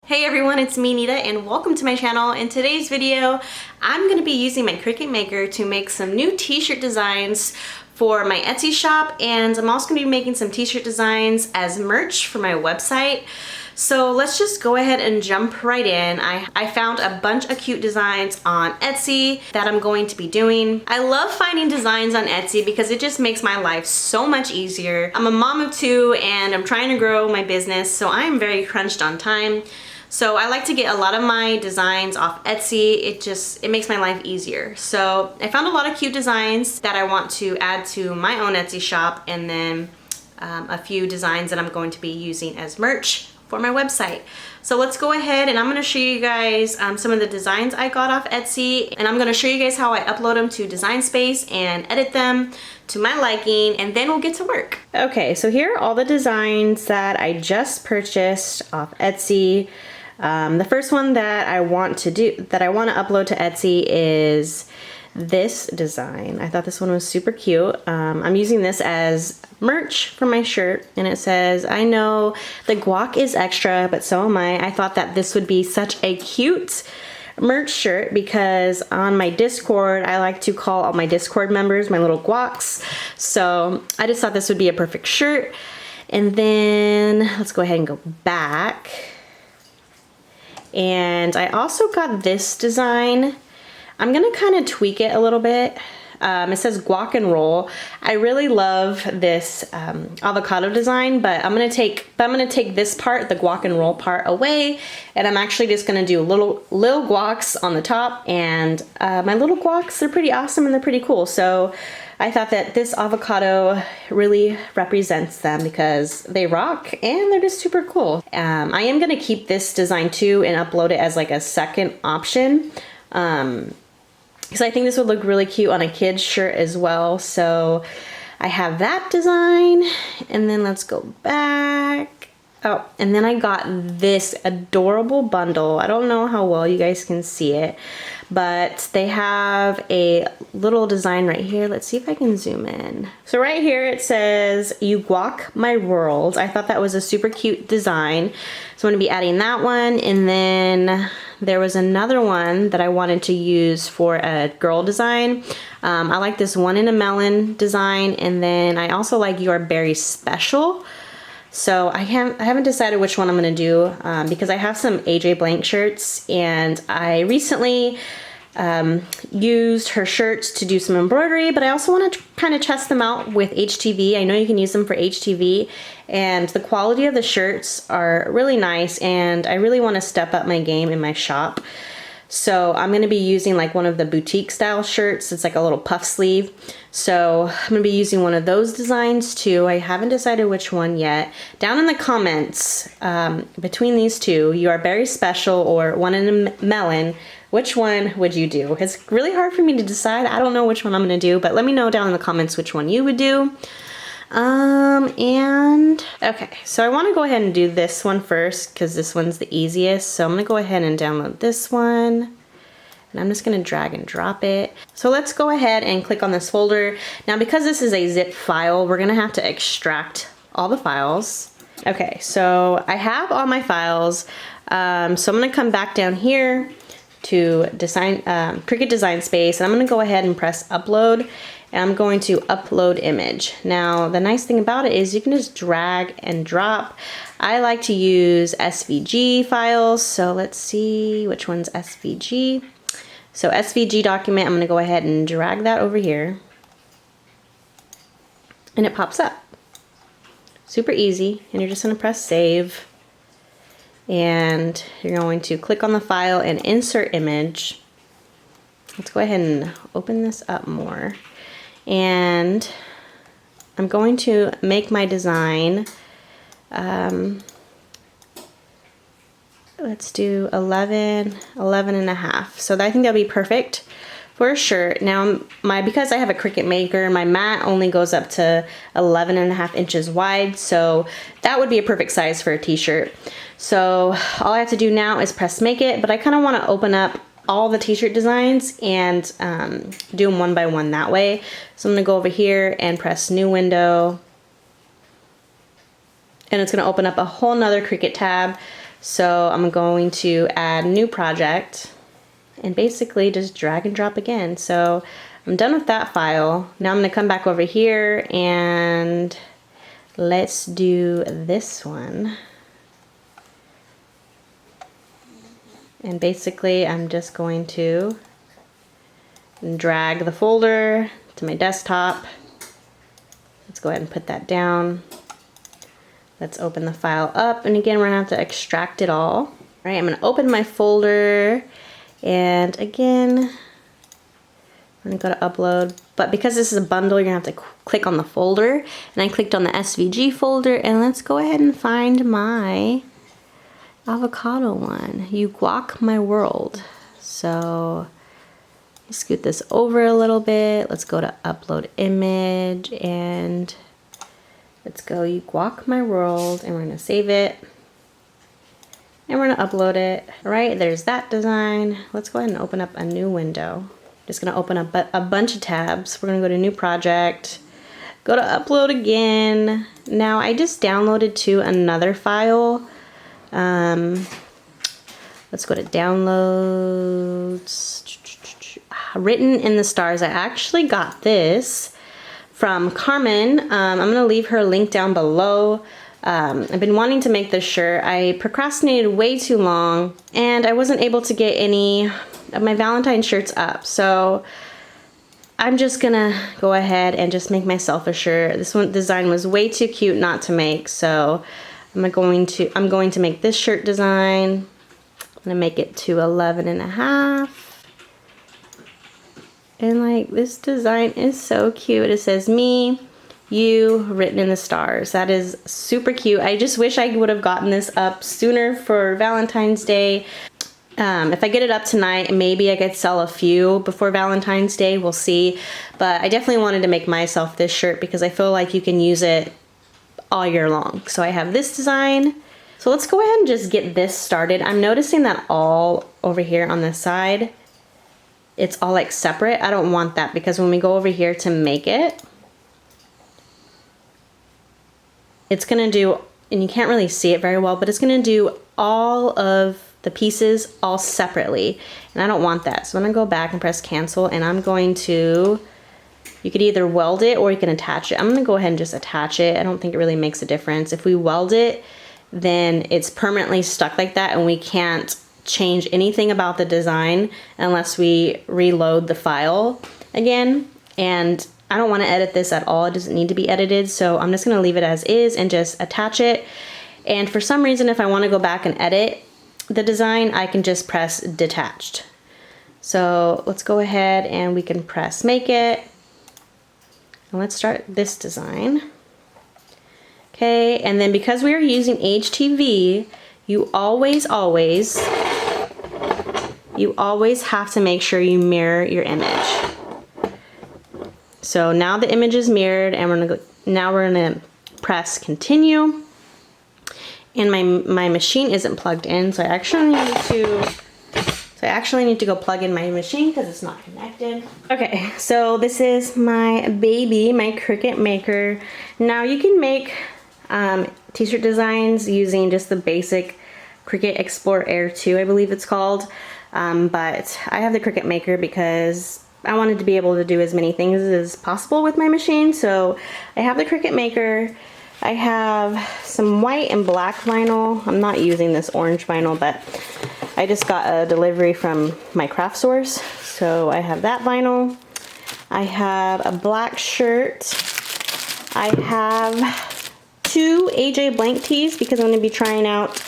Hey everyone, it's me Nita and welcome to my channel. In today's video, I'm going to be using my Cricut Maker to make some new t-shirt designs for my Etsy shop, and I'm also going to be making some t-shirt designs as merch for my website. So let's just go ahead and jump right in. I found a bunch of cute designs on Etsy that I'm going to be doing. I love finding designs on Etsy because it just makes my life so much easier. I'm a mom of two and I'm trying to grow my business, so I'm very crunched on time. So I like to get a lot of my designs off Etsy. It makes my life easier. So I found a lot of cute designs that I want to add to my own Etsy shop, and then a few designs that I'm going to be using as merch for my website. So let's go ahead and I'm gonna show you guys some of the designs I got off Etsy, and I'm gonna show you guys how I upload them to Design Space and edit them to my liking, and then we'll get to work. Okay, so here are all the designs that I just purchased off Etsy. The first one that I want to upload to Etsy is this design. I thought this one was super cute. I'm using this as merch for my shirt, and it says, "I know the guac is extra, but so am I." I thought that this would be such a cute merch shirt because on my Discord, I like to call all my Discord members my little guacs. So I just thought this would be a perfect shirt. And then let's go ahead and go back. And I also got this design. I'm gonna kind of tweak it a little bit. It says guac and roll. I really love this avocado design, but I'm gonna take this part, the guac and roll part, away, and I'm actually just gonna do little guacs on the top. And my little guacs, they're pretty awesome and they're pretty cool. So I thought that this avocado really represents them because they rock and they're just super cool. I am gonna keep this design too and upload it as like a second option. Because I think this would look really cute on a kid's shirt as well. So I have that design, and then let's go back. Oh, and then I got this adorable bundle. I don't know how well you guys can see it, but they have a little design right here. Let's see if I can zoom in. So right here it says, "You guac my world." I thought that was a super cute design. So I'm gonna be adding that one, and then there was another one that I wanted to use for a girl design. I like this one in a melon design, and then I also like Your Berry Special. So I haven't decided which one I'm gonna do because I have some AJ Blank shirts, and I recently used her shirts to do some embroidery, but I also want to kind of test them out with HTV. I know you can use them for HTV, and the quality of the shirts are really nice, and I really want to step up my game in my shop. So I'm going to be using like one of the boutique style shirts. It's like a little puff sleeve. So I'm going to be using one of those designs too. I haven't decided which one yet. Down in the comments, between these two, Your Berry Special or one in a melon, which one would you do? It's really hard for me to decide. I don't know which one I'm going to do, but let me know down in the comments which one you would do. And okay, so I want to go ahead and do this one first because this one's the easiest. So I'm going to go ahead and download this one, and I'm just going to drag and drop it. So let's go ahead and click on this folder. Now, because this is a zip file, we're going to have to extract all the files. Okay, so I have all my files. So I'm going to come back down here to Cricut Design Space, and I'm going to go ahead and press upload, and I'm going to upload image. Now the nice thing about it is you can just drag and drop. I like to use SVG files, so let's see which one's SVG. So SVG document, I'm going to go ahead and drag that over here, and it pops up. Super easy, and you're just going to press save. And you're going to click on the file and insert image. Let's go ahead and open this up more. And I'm going to make my design. Let's do 11 and a half. So I think that'll be perfect for a shirt. Now, because I have a Cricut Maker, my mat only goes up to 11 and a half inches wide, so that would be a perfect size for a t-shirt. So all I have to do now is press make it, but I kind of want to open up all the t-shirt designs and do them one by one that way. So I'm going to go over here and press new window, and it's going to open up a whole nother Cricut tab. So I'm going to add new project and basically just drag and drop again. So I'm done with that file. Now I'm gonna come back over here and let's do this one. And basically I'm just going to drag the folder to my desktop. Let's go ahead and put that down. Let's open the file up, and again we're gonna have to extract it all. All right, I'm gonna open my folder, and again I'm gonna go to upload, but because this is a bundle, you're gonna have to click on the folder, and I clicked on the SVG folder, and let's go ahead and find my avocado one. You guac my world. So scoot this over a little bit. Let's go to upload image, and let's go you guac my world, and we're gonna save it. And we're gonna upload it. All right, there's that design. Let's go ahead and open up a new window. Just gonna open up a bunch of tabs. We're gonna go to new project, go to upload again. Now I just downloaded to another file. Let's go to downloads. Written in the Stars. I actually got this from Carmen. I'm gonna leave her link down below. I've been wanting to make this shirt. I procrastinated way too long, and I wasn't able to get any of my Valentine shirts up. So I'm just gonna go ahead and just make myself a shirt. This one design was way too cute not to make, so I'm going to make this shirt design. I'm gonna make it to 11.5. And like, this design is so cute. It says me, you, written in the stars. That is super cute. I just wish I would have gotten this up sooner for Valentine's Day. If I get it up tonight, maybe I could sell a few before Valentine's Day. We'll see. But I definitely wanted to make myself this shirt because I feel like you can use it all year long. So I have this design. So let's go ahead and just get this started. I'm noticing that all over here on this side, it's all like separate. I don't want that because when we go over here to make it, it's gonna do, and you can't really see it very well, but it's gonna do all of the pieces all separately. And I don't want that. So I'm gonna go back and press cancel, and I'm going to, you could either weld it or you can attach it. I'm gonna go ahead and just attach it. I don't think it really makes a difference. If we weld it, then it's permanently stuck like that, and we can't change anything about the design unless we reload the file again. And I don't want to edit this at all. It doesn't need to be edited, so I'm just going to leave it as is and just attach it. And for some reason, if I want to go back and edit the design, I can just press detached. So let's go ahead and we can press make it, and let's start this design. Okay, and then because we are using HTV, you always have to make sure you mirror your image. So now the image is mirrored, and we're gonna press continue. And my machine isn't plugged in, so I actually need to go plug in my machine because it's not connected. Okay, so this is my baby, my Cricut maker. Now you can make t-shirt designs using just the basic Cricut Explore Air 2, I believe it's called. But I have the Cricut maker because I wanted to be able to do as many things as possible with my machine. So I have the Cricut maker. I have some white and black vinyl. I'm not using this orange vinyl, but I just got a delivery from my craft source. So I have that vinyl. I have a black shirt. I have 2 AJ blank tees because I'm going to be trying out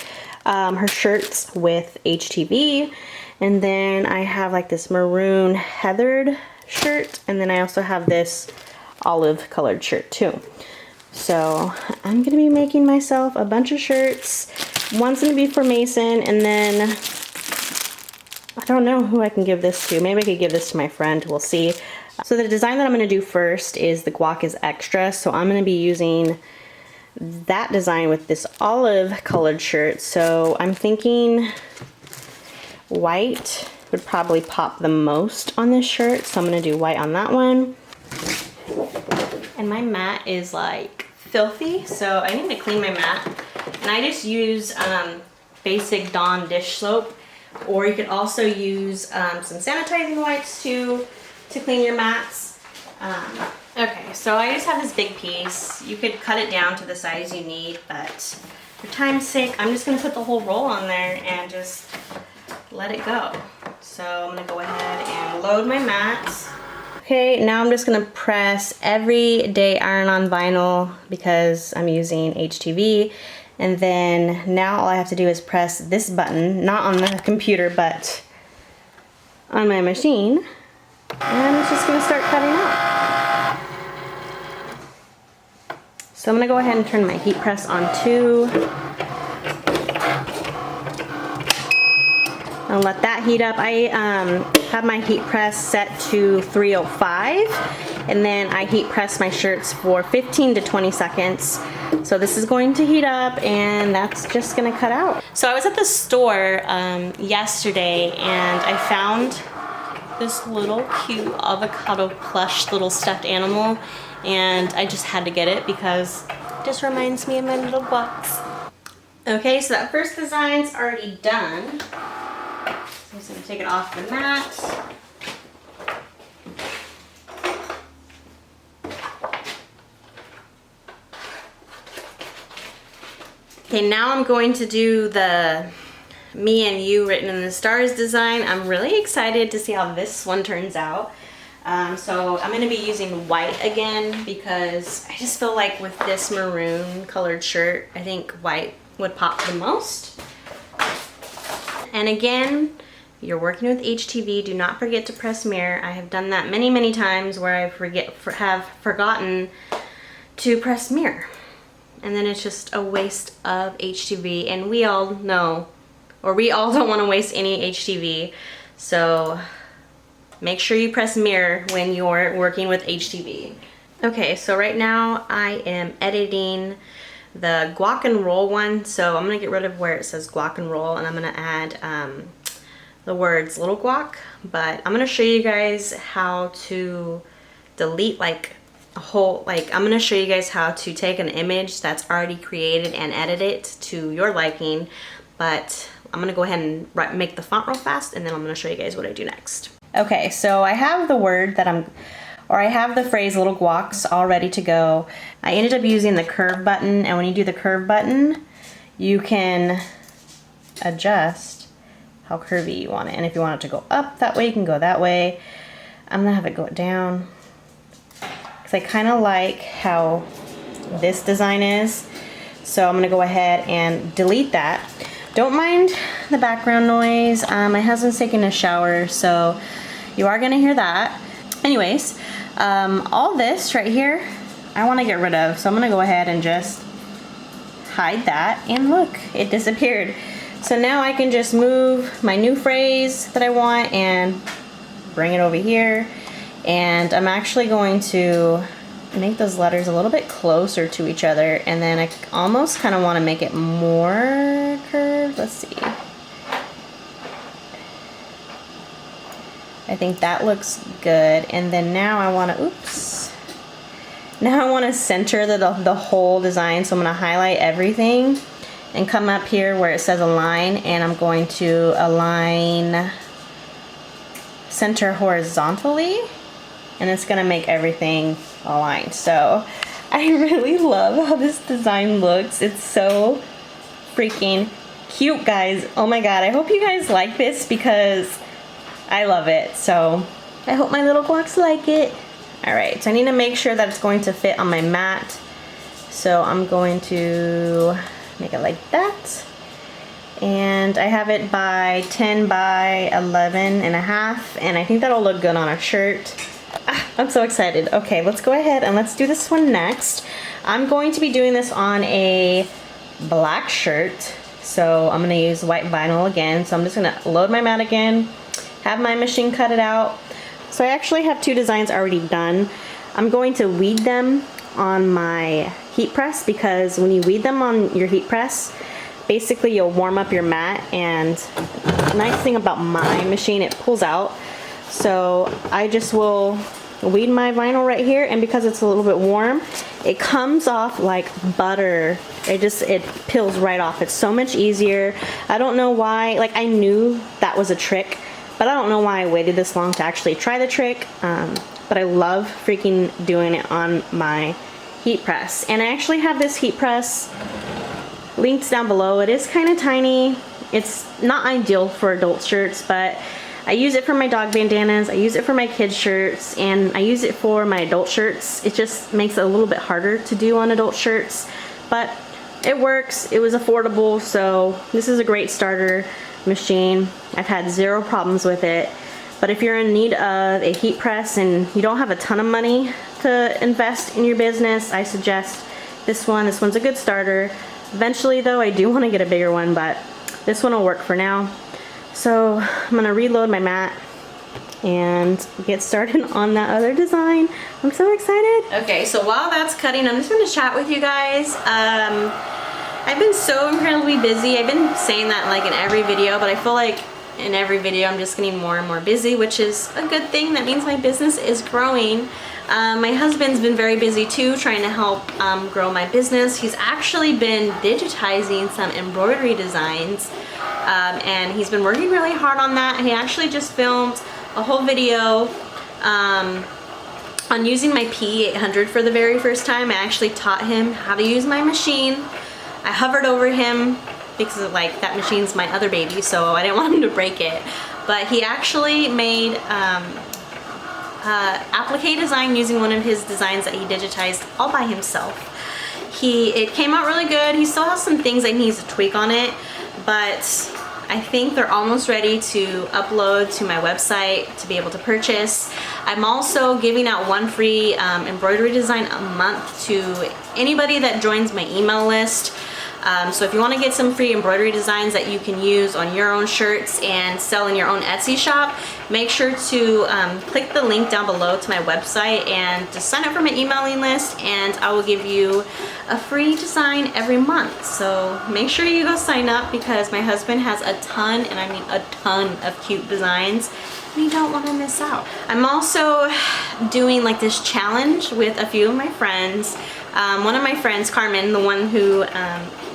her shirts with HTV. And then I have like this maroon heathered shirt, and then I also have this olive colored shirt too. So I'm gonna be making myself a bunch of shirts. One's gonna be for Mason, and then I don't know who I can give this to. Maybe I could give this to my friend, we'll see. So the design that I'm gonna do first is the guac is extra, so I'm gonna be using that design with this olive colored shirt. So I'm thinking white would probably pop the most on this shirt, so I'm gonna do white on that one. And my mat is like filthy, so I need to clean my mat. And I just use basic Dawn dish soap, or you could also use some sanitizing wipes to clean your mats. Okay, so I just have this big piece. You could cut it down to the size you need, but for time's sake, I'm just gonna put the whole roll on there and just let it go. So I'm gonna go ahead and load my mats. Okay, now I'm just gonna press everyday iron-on vinyl because I'm using HTV. And then now all I have to do is press this button, not on the computer, but on my machine. And it's just gonna start cutting out. So I'm gonna go ahead and turn my heat press on too. I'll let that heat up. I have my heat press set to 305, and then I heat press my shirts for 15 to 20 seconds. So this is going to heat up, and that's just gonna cut out. So I was at the store yesterday, and I found this little cute avocado plush little stuffed animal, and I just had to get it because it just reminds me of my little box. Okay, so that first design's already done. I'm just going to take it off the mat. Okay, now I'm going to do the me and you written in the stars design. I'm really excited to see how this one turns out. So I'm going to be using white again because I just feel like with this maroon colored shirt, I think white would pop the most. And again, you're working with HTV, do not forget to press mirror. I have done that many, many times where I have forgotten to press mirror. And then it's just a waste of HTV, and we all know, or we all don't want to waste any HTV. So make sure you press mirror when you're working with HTV. Okay, so right now I am editing the guac and roll one. So I'm gonna get rid of where it says guac and roll, and I'm gonna add the words little guac, but I'm gonna show you guys how to delete like a whole, I'm gonna show you guys how to take an image that's already created and edit it to your liking, but I'm gonna go ahead and make the font real fast, and then I'm gonna show you guys what I do next. Okay, so I have the word that I have the phrase little guacs all ready to go. I ended up using the curve button, and when you do the curve button, you can adjust how curvy you want it. And if you want it to go up that way, you can go that way. I'm gonna have it go down because I kind of like how this design is. So I'm gonna go ahead and delete that. Don't mind the background noise. My husband's taking a shower, so you are gonna hear that. Anyways, all this right here, I wanna get rid of. So I'm gonna go ahead and just hide that, and look, it disappeared. So now I can just move my new phrase that I want and bring it over here. And I'm actually going to make those letters a little bit closer to each other, and then I almost kind of want to make it more curved. Let's see. I think that looks good. And then now I want to, now I want to center the whole design. So I'm going to highlight everything and come up here where it says align, and I'm going to align center horizontally, and it's gonna make everything aligned. So I really love how this design looks. It's so freaking cute, guys. Oh my god, I hope you guys like this because I love it. So I hope my little guacs like it. Alright, so I need to make sure that it's going to fit on my mat. So I'm going to make it like that, and I have it by 10 by 11 and a half, and I think that'll look good on a shirt. I'm so excited. Okay, let's go ahead and let's do this one next. I'm going to be doing this on a black shirt, so I'm gonna use white vinyl again. So I'm just gonna load my mat again, have my machine cut it out. So I actually have two designs already done. I'm going to weed them on my heat press, because when you weed them on your heat press, basically you'll warm up your mat, and the nice thing about my machine, it pulls out. So I just will weed my vinyl right here, and because it's a little bit warm, it comes off like butter. It peels right off. It's so much easier. I don't know why, like I knew that was a trick, but I don't know why I waited this long to actually try the trick. But I love freaking doing it on my heat press. And I actually have this heat press linked down below. It is kind of tiny. It's not ideal for adult shirts, but I use it for my dog bandanas, I use it for my kids shirts, and I use it for my adult shirts. It just makes it a little bit harder to do on adult shirts, but it works. It was affordable, so this is a great starter machine. I've had zero problems with it. But if you're in need of a heat press and you don't have a ton of money to invest in your business, I suggest this one. This one's a good starter. Eventually though, I do want to get a bigger one, but this one will work for now. So I'm gonna reload my mat and get started on that other design. I'm so excited. Okay, so while that's cutting, I'm just gonna chat with you guys. I've been so incredibly busy. I've been saying that like in every video, but I feel like in every video I'm just getting more and more busy, which is a good thing. That means my business is growing. My husband's been very busy too, trying to help grow my business. He's actually been digitizing some embroidery designs, and he's been working really hard on that. He actually just filmed a whole video on using my P800 for the very first time. I actually taught him how to use my machine. I hovered over him because of, like, that machine's my other baby, so I didn't want him to break it. But he actually made applique design using one of his designs that he digitized all by himself. It came out really good. He still has some things that he needs to tweak on it, but I think they're almost ready to upload to my website to be able to purchase. I'm also giving out one free embroidery design a month to anybody that joins my email list. So if you want to get some free embroidery designs that you can use on your own shirts and sell in your own Etsy shop, make sure to click the link down below to my website and just sign up for my emailing list, and I will give you a free design every month. So make sure you go sign up, because my husband has a ton, and I mean a ton, of cute designs, and you don't want to miss out. I'm also doing like this challenge with a few of my friends. One of my friends, Carmen, the one who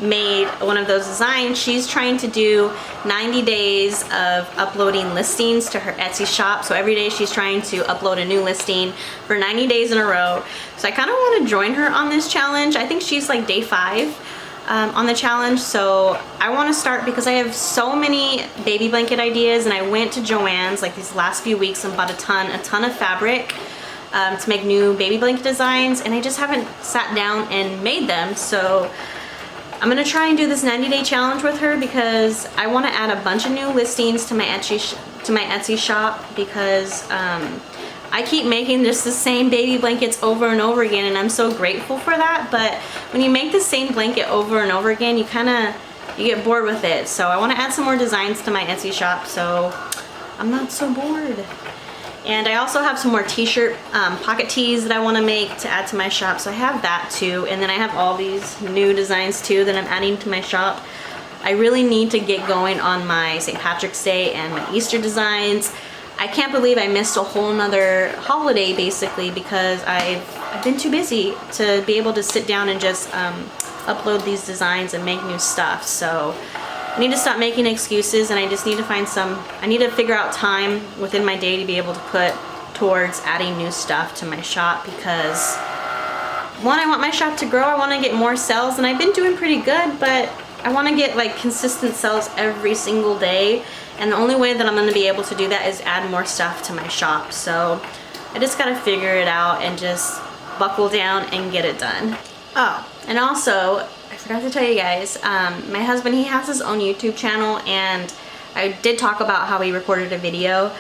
made one of those designs, she's trying to do 90 days of uploading listings to her Etsy shop. So every day she's trying to upload a new listing for 90 days in a row. So I kind of want to join her on this challenge. I think she's like day 5 on the challenge. So I want to start because I have so many baby blanket ideas, and I went to Joann's like these last few weeks and bought a ton of fabric to make new baby blanket designs, and I just haven't sat down and made them. So I'm gonna try and do this 90-day challenge with her, because I want to add a bunch of new listings to my Etsy shop, because I keep making just the same baby blankets over and over again, and I'm so grateful for that. But when you make the same blanket over and over again, you get bored with it. So I want to add some more designs to my Etsy shop so I'm not so bored. And I also have some more t-shirt pocket tees that I want to make to add to my shop, so I have that too. And then I have all these new designs too that I'm adding to my shop. I really need to get going on my St. Patrick's Day and my Easter designs. I can't believe I missed a whole nother holiday basically, because I've been too busy to be able to sit down and just upload these designs and make new stuff. So I need to stop making excuses, and I just need to I need to figure out time within my day to be able to put towards adding new stuff to my shop, because one, I want my shop to grow. I want to get more sales, and I've been doing pretty good, but I want to get like consistent sales every single day, and the only way that I'm going to be able to do that is add more stuff to my shop. So I just got to figure it out and just buckle down and get it done. Oh, and also I forgot to tell you guys, my husband, he has his own YouTube channel, and I did talk about how he recorded a video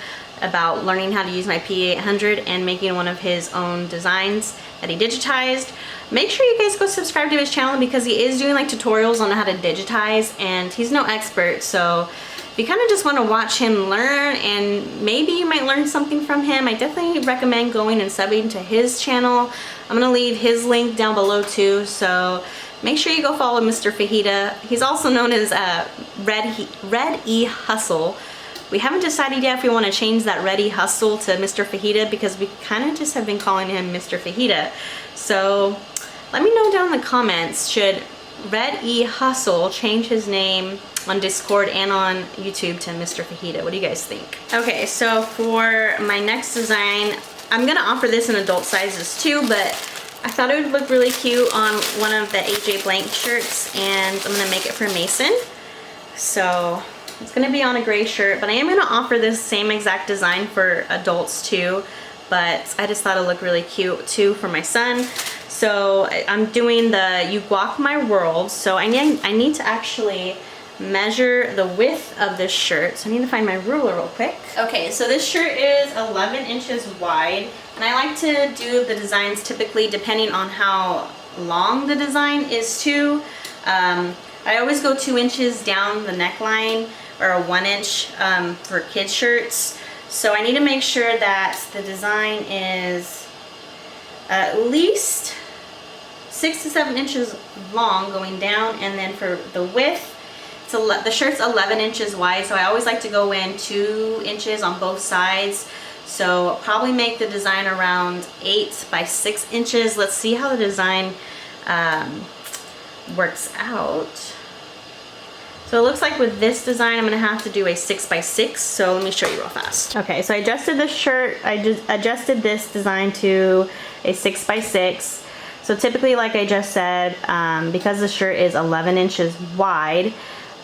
about learning how to use my P800 and making one of his own designs that he digitized. Make sure you guys go subscribe to his channel, because he is doing like tutorials on how to digitize, and he's no expert. So if you kind of just want to watch him learn, and maybe you might learn something from him, I definitely recommend going and subbing to his channel. I'm gonna leave his link down below too, so make sure you go follow Mr. Fajita. He's also known as Red E Hustle. We haven't decided yet if we want to change that Ready Hustle to Mr. Fajita, because we kind of just have been calling him Mr. Fajita. So let me know down in the comments, should Red E Hustle change his name on Discord and on YouTube to Mr. Fajita? What do you guys think? Okay, so for my next design, I'm gonna offer this in adult sizes too, but I thought it would look really cute on one of the AJ Blank shirts, and I'm gonna make it for Mason. So it's gonna be on a gray shirt, but I am gonna offer this same exact design for adults too, but I just thought it looked really cute too for my son. So I'm doing the You Guac My World. So I need to actually measure the width of this shirt. So I need to find my ruler real quick. Okay, so this shirt is 11 inches wide, and I like to do the designs typically depending on how long the design is too. I always go 2 inches down the neckline, or a 1 inch for kids shirts. So I need to make sure that the design is at least 6 to 7 inches long going down, and then for the width, the shirt's 11 inches wide, so I always like to go in 2 inches on both sides. So I'll probably make the design around 8 by 6 inches. Let's see how the design works out. So it looks like with this design, I'm gonna have to do a 6 by 6. So let me show you real fast. Okay, so I adjusted this shirt, I just adjusted this design to a 6 by 6. So typically, like I just said, because the shirt is 11 inches wide,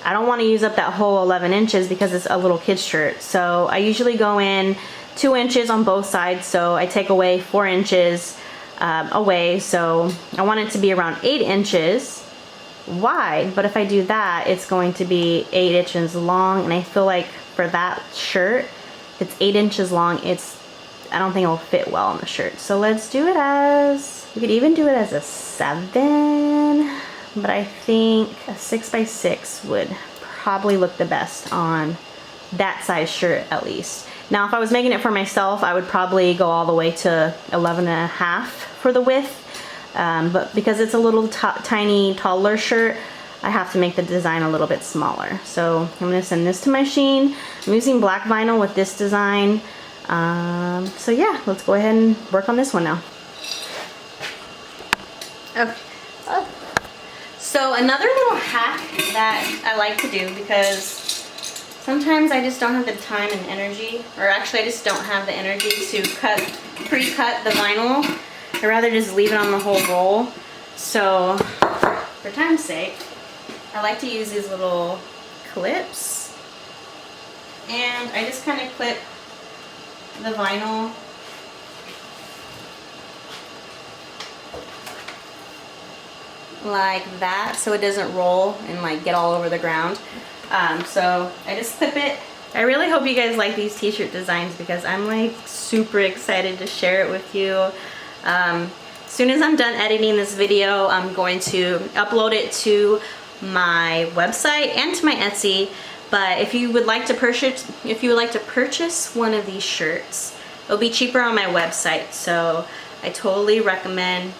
I don't want to use up that whole 11 inches because it's a little kid's shirt. So I usually go in 2 inches on both sides. So I take away 4 inches away. So I want it to be around 8 inches wide. But if I do that, it's going to be 8 inches long. And I feel like for that shirt, if it's 8 inches long, I don't think it'll fit well on the shirt. So let's do it as, we could even do it as a 7. But I think a 6 by 6 would probably look the best on that size shirt at least. Now if I was making it for myself, I would probably go all the way to 11.5 for the width. But because it's a little tiny toddler shirt, I have to make the design a little bit smaller. So I'm gonna send this to my machine. I'm using black vinyl with this design. So yeah, let's go ahead and work on this one now. Okay. So another little hack that I like to do, because sometimes I just don't have the time and energy, or actually I just don't have the energy to pre-cut the vinyl. I'd rather just leave it on the whole roll. So for time's sake, I like to use these little clips, and I just kind of clip the vinyl like that, so it doesn't roll and like get all over the ground. So I just clip it. I really hope you guys like these t-shirt designs, because I'm like super excited to share it with you. As soon as I'm done editing this video, I'm going to upload it to my website and to my Etsy. But if you would like to purchase one of these shirts, it'll be cheaper on my website. So I totally recommend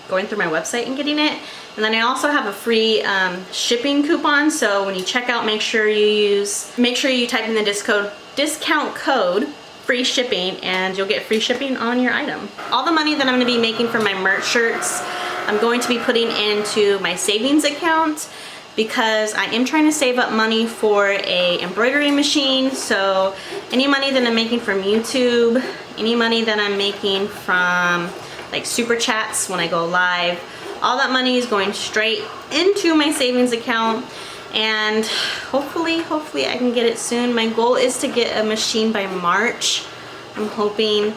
going through my website and getting it. And then I also have a free shipping coupon. So when you check out, make sure you type in the discount code free shipping, and you'll get free shipping on your item. All the money that I'm going to be making from my merch shirts, I'm going to be putting into my savings account, because I am trying to save up money for a embroidery machine. So any money that I'm making from YouTube, any money that I'm making from like super chats when I go live, all that money is going straight into my savings account, and hopefully I can get it soon. My goal is to get a machine by March. I'm hoping,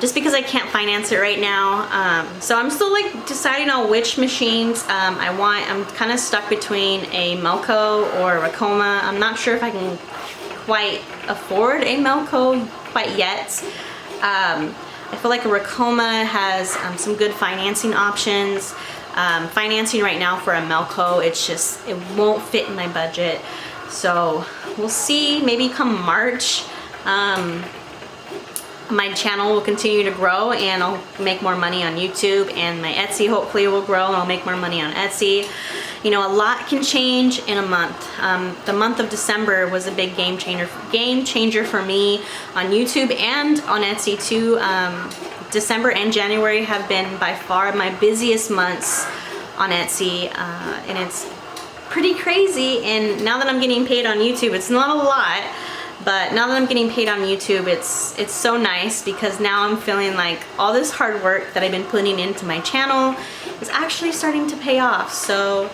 just because I can't finance it right now. So I'm still like deciding on which machines I want. I'm kind of stuck between a Melco or a Ricoma. I'm not sure if I can quite afford a Melco quite yet. I feel like a Ricoma has some good financing options. Financing right now for a Melco, it won't fit in my budget. So we'll see, maybe come March, my channel will continue to grow and I'll make more money on YouTube, and my Etsy hopefully will grow and I'll make more money on Etsy. You know, a lot can change in a month. The month of December was a big game changer for me on YouTube and on Etsy too. December and January have been by far my busiest months on Etsy, and it's pretty crazy. And now that I'm getting paid on YouTube, it's not a lot, but now that I'm getting paid on YouTube, it's so nice, because now I'm feeling like all this hard work that I've been putting into my channel is actually starting to pay off. So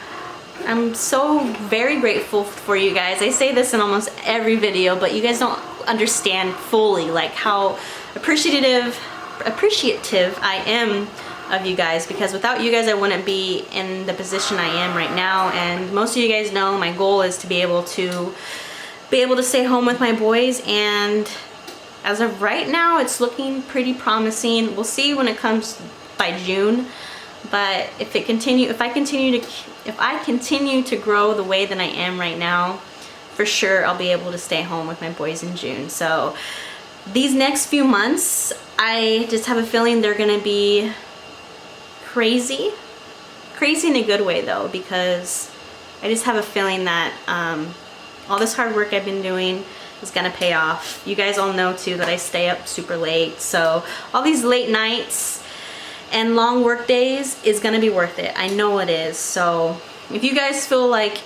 I'm so very grateful for you guys. I say this in almost every video, but you guys don't understand fully like how appreciative I am of you guys, because without you guys I wouldn't be in the position I am right now. And most of you guys know my goal is to be able to stay home with my boys, and as of right now it's looking pretty promising. We'll see when it comes by June, but if I continue to grow the way that I am right now, for sure I'll be able to stay home with my boys in June. So these next few months, I just have a feeling they're gonna be crazy in a good way though, because I just have a feeling that all this hard work I've been doing is gonna pay off. You guys all know too that I stay up super late, so all these late nights and long work days is gonna be worth it. I know it is. So if you guys feel like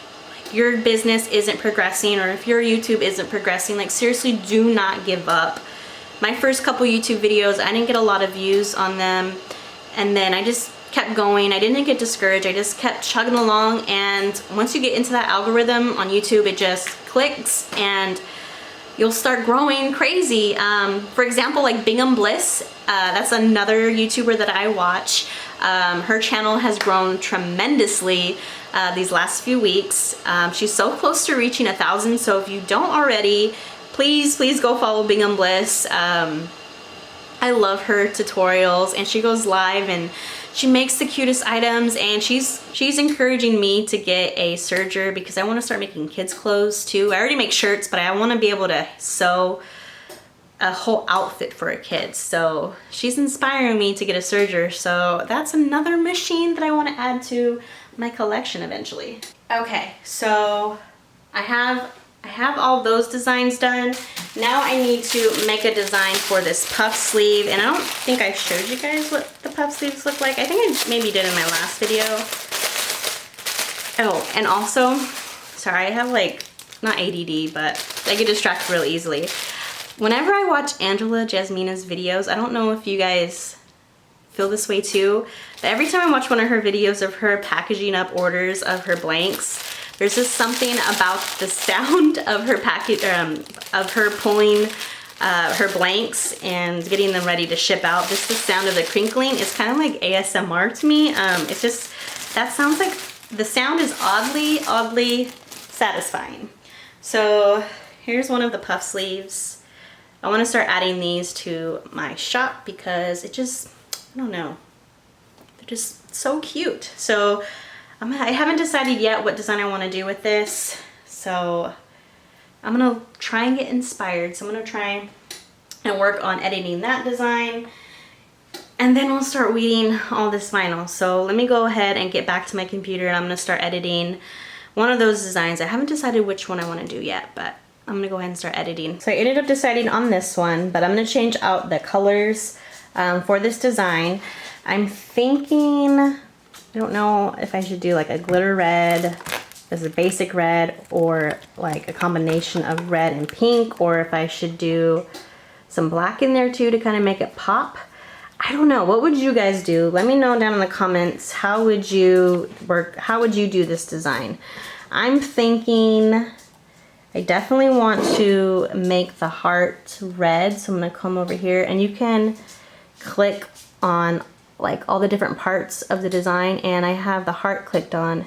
your business isn't progressing, or if your YouTube isn't progressing, like seriously, do not give up. My first couple YouTube videos, I didn't get a lot of views on them, and then I just kept going. I didn't get discouraged. I just kept chugging along, and once you get into that algorithm on YouTube, it just clicks and you'll start growing crazy. For example, like Bingham Bliss, that's another YouTuber that I watch. Her channel has grown tremendously these last few weeks. She's so close to reaching 1,000, so if you don't already, please go follow Bingham Bliss. I love her tutorials, and she goes live and she makes the cutest items, and she's encouraging me to get a serger because I want to start making kids clothes too. I already make shirts, but I want to be able to sew a whole outfit for a kid. So she's inspiring me to get a serger. So that's another machine that I want to add to my collection eventually. Okay, so I have all those designs done. Now I need to make a design for this puff sleeve, and I don't think I showed you guys what the puff sleeves look like. I think I maybe did in my last video. Oh, and also, sorry, I have like, not ADD, but I get distracted real easily. Whenever I watch Angela Jasmina's videos, I don't know if you guys feel this way too, but every time I watch one of her videos of her packaging up orders of her blanks, there's just something about the sound of her of her pulling her blanks and getting them ready to ship out. Just the sound of the crinkling is kind of like ASMR to me. It's just, that sounds like, the sound is oddly satisfying. So here's one of the puff sleeves. I want to start adding these to my shop because it just, I don't know, they're just so cute. So I haven't decided yet what design I want to do with this, so I'm gonna try and get inspired. So I'm gonna try and work on editing that design, and then we'll start weeding all this vinyl. So let me go ahead and get back to my computer, and I'm gonna start editing one of those designs. I haven't decided which one I want to do yet, but I'm gonna go ahead and start editing. So I ended up deciding on this one, but I'm gonna change out the colors for this design. I'm thinking, I don't know if I should do like a glitter red as a basic red, or like a combination of red and pink, or if I should do some black in there too to kind of make it pop. I don't know. What would you guys do? Let me know down in the comments. How would you do this design? I'm thinking I definitely want to make the heart red, so I'm gonna come over here, and you can click on like all the different parts of the design, and I have the heart clicked on,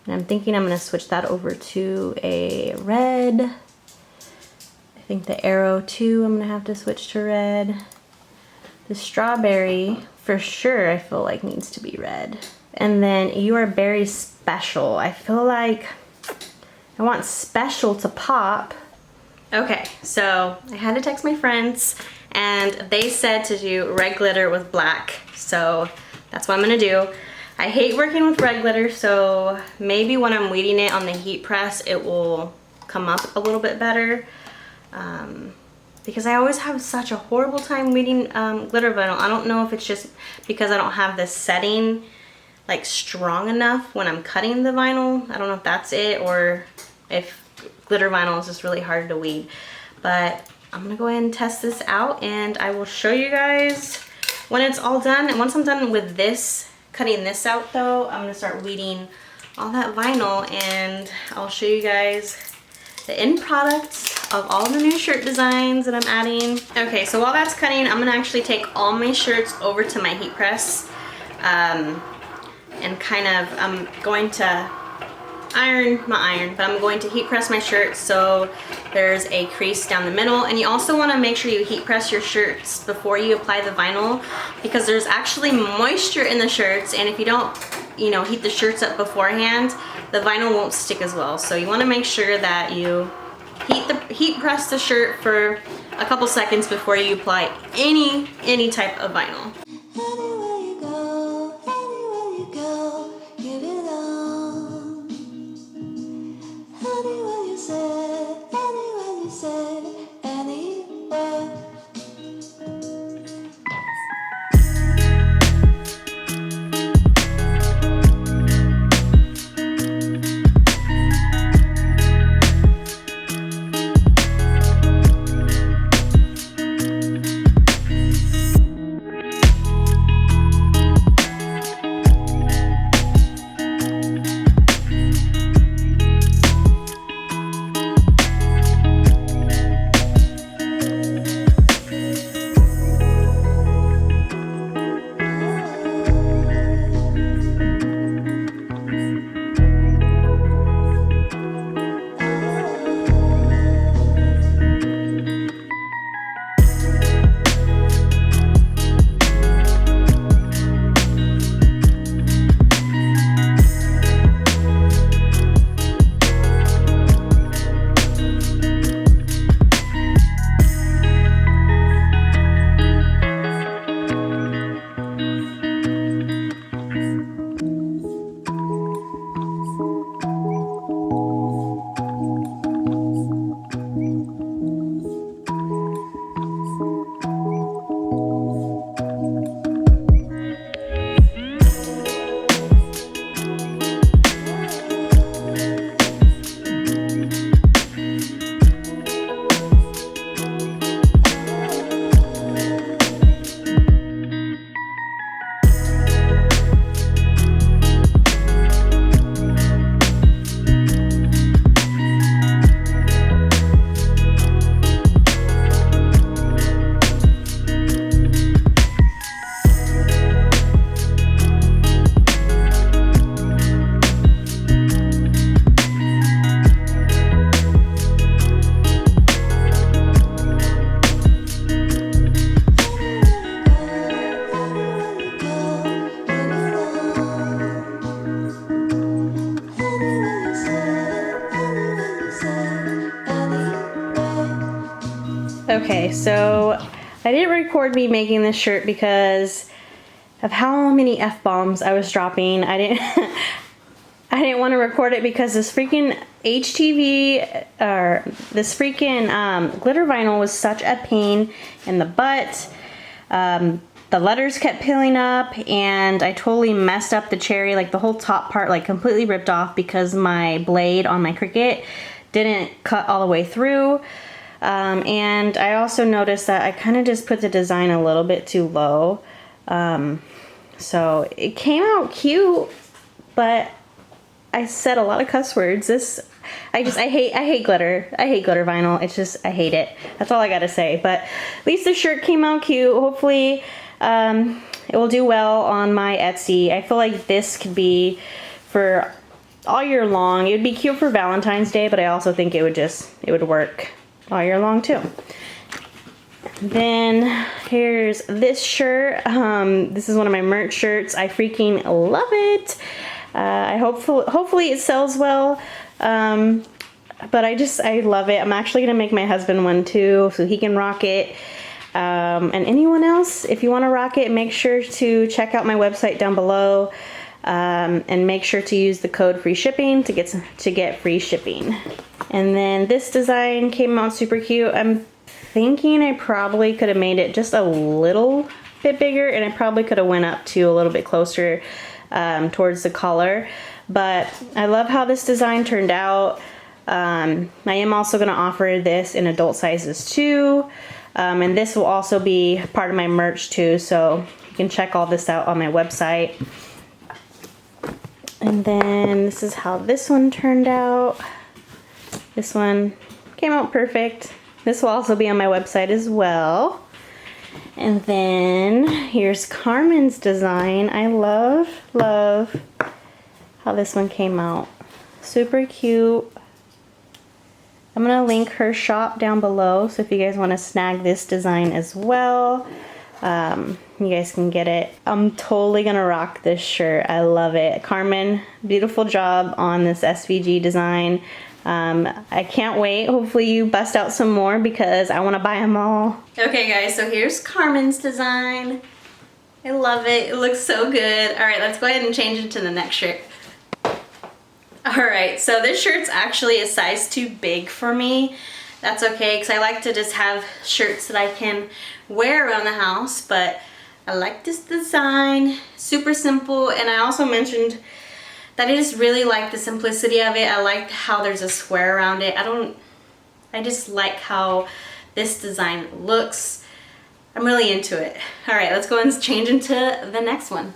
and I'm thinking I'm gonna switch that over to a red. I think the arrow too, I'm gonna have to switch to red. The strawberry for sure I feel like needs to be red. And then You Are Berry Special. I feel like I want special to pop. Okay, so I had to text my friends, and they said to do red glitter with black, so that's what I'm gonna do. I hate working with red glitter, so maybe when I'm weeding it on the heat press, it will come up a little bit better. Because I always have such a horrible time weeding glitter vinyl. I don't know if it's just because I don't have this setting like strong enough when I'm cutting the vinyl. I don't know if that's it, or if glitter vinyl is just really hard to weed. But I'm gonna go ahead and test this out, and I will show you guys when it's all done. And once I'm done with this, cutting this out though, I'm gonna start weeding all that vinyl, and I'll show you guys the end products of all the new shirt designs that I'm adding. Okay, so while that's cutting, I'm gonna actually take all my shirts over to my heat press, and I'm going to iron my iron, but I'm going to heat press my shirt so there's a crease down the middle. And you also want to make sure you heat press your shirts before you apply the vinyl, because there's actually moisture in the shirts, and if you don't, you know, heat the shirts up beforehand, the vinyl won't stick as well. So you want to make sure that you heat press the shirt for a couple seconds before you apply any type of vinyl. Okay, so I didn't record me making this shirt because of how many F-bombs I was dropping. I didn't want to record it because this freaking HTV, or this freaking glitter vinyl was such a pain in the butt. The letters kept peeling up, and I totally messed up the cherry, like the whole top part like completely ripped off because my blade on my Cricut didn't cut all the way through. And I also noticed that I kind of just put the design a little bit too low. So it came out cute, but I said a lot of cuss words. I hate glitter. I hate glitter vinyl. It's just, I hate it. That's all I gotta say. But at least the shirt came out cute. Hopefully, it will do well on my Etsy. I feel like this could be for all year long. It would be cute for Valentine's Day, but I also think it would work all year long too. Then here's this shirt. This is one of my merch shirts. I freaking love it. Hopefully it sells well. But I love it. I'm actually gonna make my husband one too, so he can rock it. And anyone else, if you want to rock it, make sure to check out my website down below. and make sure to use the code free shipping to get free shipping. And then this design came out super cute. I'm thinking I probably could have made it just a little bit bigger, and I probably could have went up to a little bit closer towards the collar, but I love how this design turned out. I am also going to offer this in adult sizes too, and this will also be part of my merch too, so you can check all this out on my website. And then this is how this one turned out. This one came out perfect. This will also be on my website as well. And then here's Carmen's design. I love how this one came out. Super cute. I'm gonna link her shop down below, so if you guys want to snag this design as well, you guys can get it. I'm totally gonna rock this shirt. I love it. Carmen, beautiful job on this SVG design. I can't wait. Hopefully you bust out some more because I want to buy them all. Okay guys, so here's Carmen's design. I love it. It looks so good. All right, let's go ahead and change it to the next shirt. All right, so this shirt's actually a size too big for me. That's okay, because I like to just have shirts that I can wear around the house, but I like this design. Super simple, and I also mentioned that I just really like the simplicity of it. I like how there's a square around it. I just like how this design looks. I'm really into it. All right, let's go and change into the next one.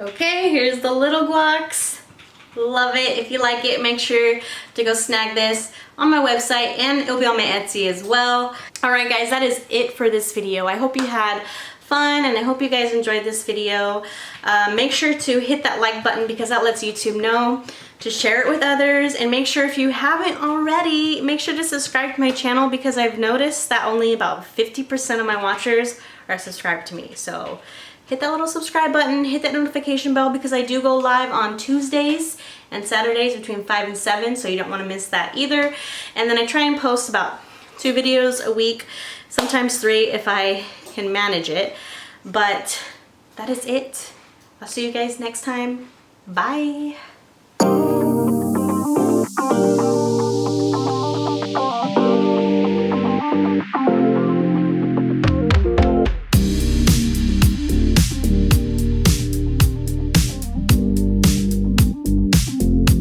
Okay, here's the little guacs. Love it. If you like it, make sure to go snag this on my website, and it'll be on my Etsy as well. All right guys, that is it for this video. I hope you had fun, and I hope you guys enjoyed this video. Make sure to hit that like button because that lets YouTube know to share it with others, and make sure if you haven't already, make sure to subscribe to my channel because I've noticed that only about 50% of my watchers are subscribed to me. So hit that little subscribe button, hit that notification bell because I do go live on Tuesdays and Saturdays between 5 and 7, so you don't want to miss that either. And then I try and post about 2 videos a week, sometimes 3 if I can manage it. But that is it. I'll see you guys next time. Bye.